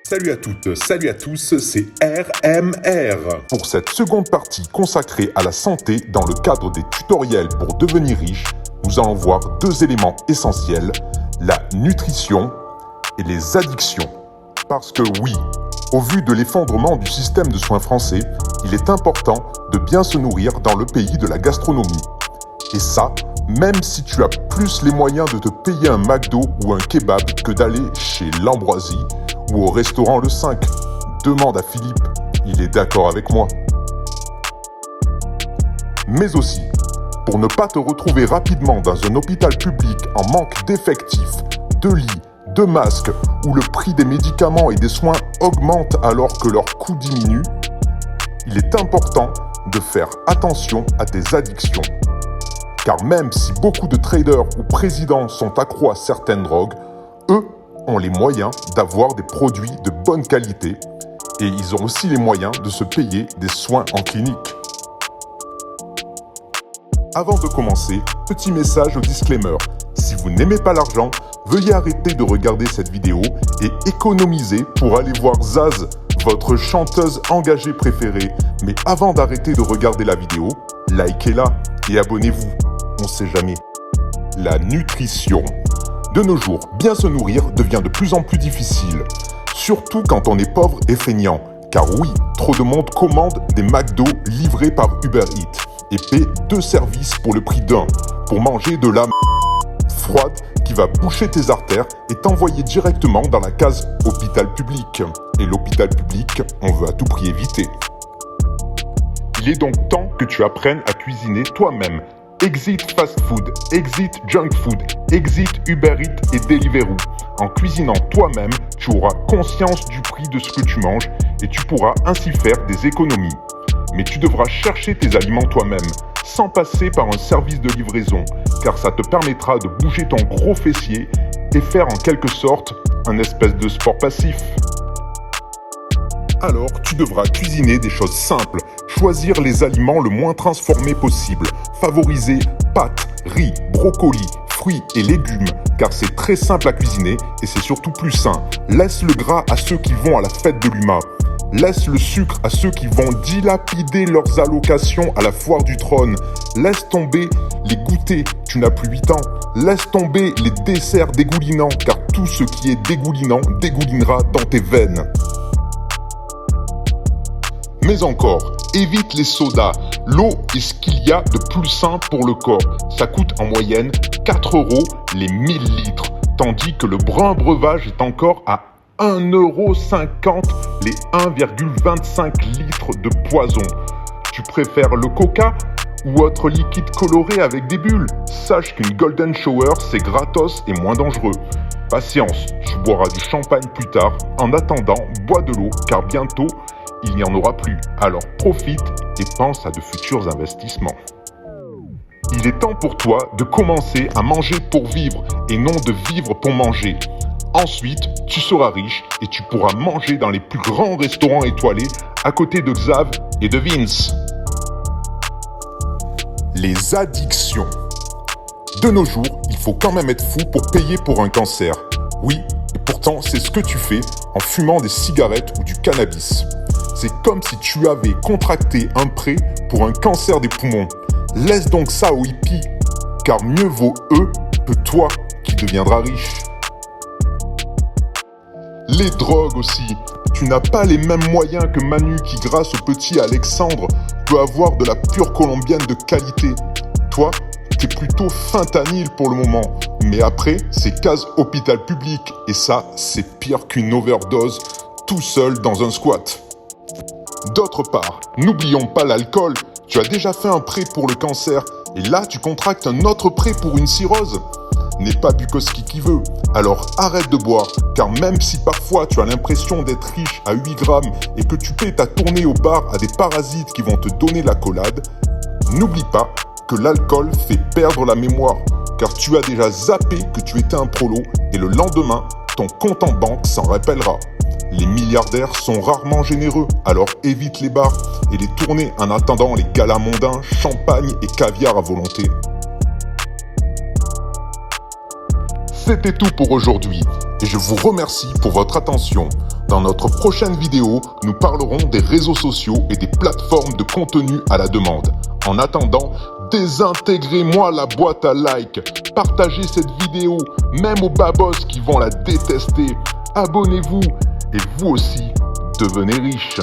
Salut à toutes, salut à tous, c'est RMR. Pour cette seconde partie consacrée à la santé dans le cadre des tutoriels pour devenir riche, nous allons voir deux éléments essentiels, la nutrition et les addictions. Parce que oui, au vu de l'effondrement du système de soins français, il est important de bien se nourrir dans le pays de la gastronomie. Et ça, même si tu as plus les moyens de te payer un McDo ou un kebab que d'aller chez l'Ambroisie ou au restaurant Le 5. Demande à Philippe, il est d'accord avec moi. Mais aussi, pour ne pas te retrouver rapidement dans un hôpital public en manque d'effectifs, de lits, de masques, où le prix des médicaments et des soins augmente alors que leur coût diminue, il est important de faire attention à tes addictions. Car même si beaucoup de traders ou présidents sont accros à certaines drogues, eux ont les moyens d'avoir des produits de bonne qualité et ils ont aussi les moyens de se payer des soins en clinique. Avant de commencer, petit message au disclaimer. Si vous n'aimez pas l'argent, veuillez arrêter de regarder cette vidéo et économiser pour aller voir Zaz, votre chanteuse engagée préférée. Mais avant d'arrêter de regarder la vidéo, likez-la et abonnez-vous. On sait jamais. La nutrition. De nos jours, bien se nourrir devient de plus en plus difficile. Surtout quand on est pauvre et feignant. Car oui, trop de monde commande des McDo livrés par Uber Eats et paie 2 services pour le prix d'un pour manger de la froide qui va boucher tes artères et t'envoyer directement dans la case hôpital public. Et l'hôpital public, on veut à tout prix éviter. Il est donc temps que tu apprennes à cuisiner toi-même. Exit fast food, exit junk food, exit Uber Eats et Deliveroo. En cuisinant toi-même, tu auras conscience du prix de ce que tu manges et tu pourras ainsi faire des économies. Mais tu devras chercher tes aliments toi-même, sans passer par un service de livraison, car ça te permettra de bouger ton gros fessier et faire en quelque sorte un espèce de sport passif. Alors, tu devras cuisiner des choses simples, choisir les aliments le moins transformés possible, favoriser pâtes, riz, brocolis, fruits et légumes, car c'est très simple à cuisiner et c'est surtout plus sain. Laisse le gras à ceux qui vont à la fête de l'UMA. Laisse le sucre à ceux qui vont dilapider leurs allocations à la foire du trône. Laisse tomber les goûters, tu n'as plus 8 ans. Laisse tomber les desserts dégoulinants, car tout ce qui est dégoulinant dégoulinera dans tes veines. Mais encore, évite les sodas. L'eau est ce qu'il y a de plus sain pour le corps. Ça coûte en moyenne 4 € les 1000 litres, tandis que le brun breuvage est encore à 1,50 € les 1,25 litres de poison. Tu préfères le coca ou autre liquide coloré avec des bulles? Sache qu'une golden shower, c'est gratos et moins dangereux. Patience, tu boiras du champagne plus tard. En attendant, bois de l'eau, car bientôt, il n'y en aura plus. Alors profite et pense à de futurs investissements. Il est temps pour toi de commencer à manger pour vivre et non de vivre pour manger. Ensuite, tu seras riche et tu pourras manger dans les plus grands restaurants étoilés à côté de Xav et de Vince. Les addictions. De nos jours, il faut quand même être fou pour payer pour un cancer. Oui, et pourtant c'est ce que tu fais en fumant des cigarettes ou du cannabis. C'est comme si tu avais contracté un prêt pour un cancer des poumons. Laisse donc ça aux hippies, car mieux vaut eux que toi qui deviendras riche. Les drogues aussi. Tu n'as pas les mêmes moyens que Manu qui, grâce au petit Alexandre, peut avoir de la pure colombienne de qualité. Toi, t'es plutôt fentanyl pour le moment. Mais après, c'est case hôpital public. Et ça, c'est pire qu'une overdose tout seul dans un squat. D'autre part, n'oublions pas l'alcool. Tu as déjà fait un prêt pour le cancer et là tu contractes un autre prêt pour une cirrhose. N'est pas Bukowski qui veut. Alors arrête de boire, car même si parfois tu as l'impression d'être riche à 8 grammes et que tu paies ta tournée au bar à des parasites qui vont te donner l'accolade, n'oublie pas que l'alcool fait perdre la mémoire, car tu as déjà zappé que tu étais un prolo et le lendemain, ton compte en banque s'en rappellera. Les milliardaires sont rarement généreux, alors évite les bars et les tournées en attendant les galas mondains, champagne et caviar à volonté. C'était tout pour aujourd'hui et je vous remercie pour votre attention. Dans notre prochaine vidéo, nous parlerons des réseaux sociaux et des plateformes de contenu à la demande. En attendant, désintégrez-moi la boîte à like, partagez cette vidéo, même aux babos qui vont la détester. Abonnez-vous et vous aussi, devenez riche.